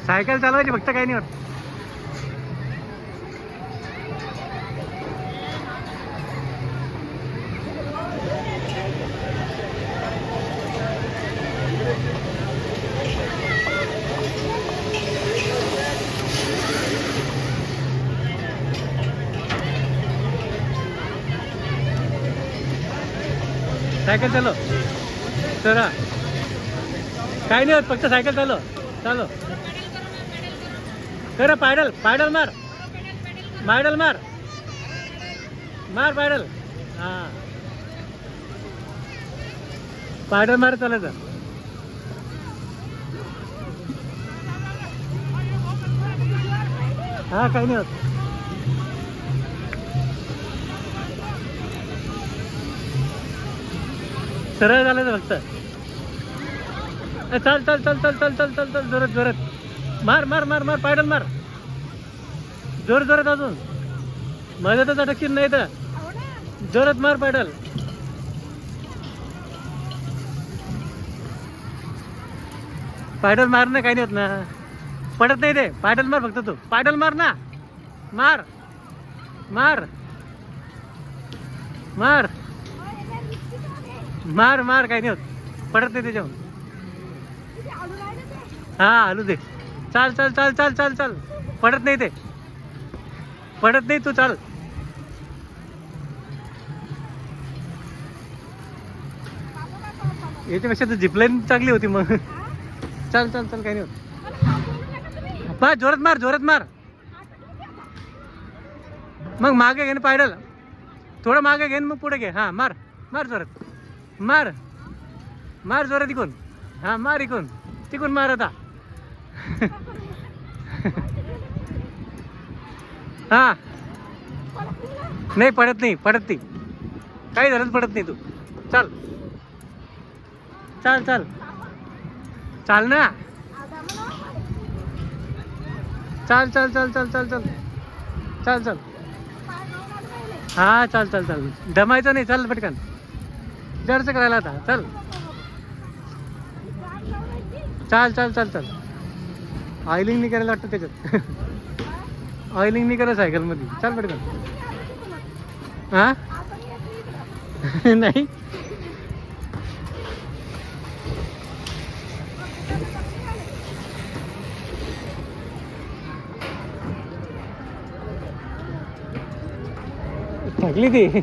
Cycle चालवायची फक्त, काही नाही होत. सायकल चालव तर काही नाही होत, फक्त सायकल चालव. चालव कर, पायडल पायडल मार, पायडल मार, मार पायडल. हां पायडल मार, चालायचं. हा काही नाही होत. सरळ चालायचं फक्त. चल चल चल चल चल चल चल चल, जोरात जोरात मार मार मार मार, पायडल मार जोर जोरात. अजून मध्येच अटकशील नाही तर जोरात मार पायडल. पायडल मार ना, काही नाही होत ना, पडत नाही ते. पायडल मार फक्त, तू पायडल मार ना, मार मार मार मार मार, काही नाही होत, पडत नाही त्याच्याहून. हा आलू दे. चाल चाल चाल चाल चाल चाल, पडत नाही ते, पडत नाही, तू चाल. याच्यापेक्षा तर झिपलाईन चांगली होती मग. चल चल चल, काही नाही होत. बा जोरात मार, जोरात मार. मग मागे घे ना पायडल, थोडं मागे घे, मग पुढे घे. हां मार मार जोरात, मार मार जोरात इकून. हां मार इकून, तिकून मार आता. हां नाही पडत नाही, पडत नाही, काही झालं पडत नाही. तू चाल चाल चाल चाल ना, चाल चाल चाल चाल चाल चाल चाल चाल. हा चाल चाल चाल, दमायचं नाही, चाल पटकन. जरचं करायला आता, चल चाल चाल चाल चाल. ऑइलिंग नाही करायला वाटतं त्याच्यात. ऑइलिंग नाही करा सायकलमध्ये, चाल पटकन. हां नाही थकली ती.